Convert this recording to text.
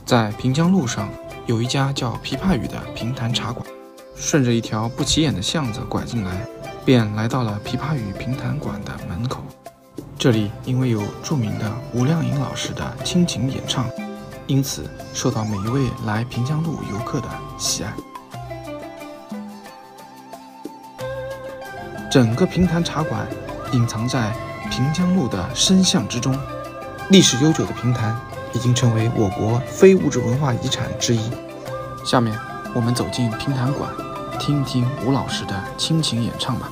在平江路上有一家叫琵琶语的评弹茶馆，顺着一条不起眼的巷子拐进来，便来到了琵琶语评弹馆的门口。这里因为有著名的吴亮颖老师的亲情演唱，因此受到每一位来平江路游客的喜爱。整个评弹茶馆隐藏在平江路的深巷之中，历史悠久的评弹已经成为我国非物质文化遗产之一。下面我们走进评弹馆，听一听吴老师的亲情演唱吧。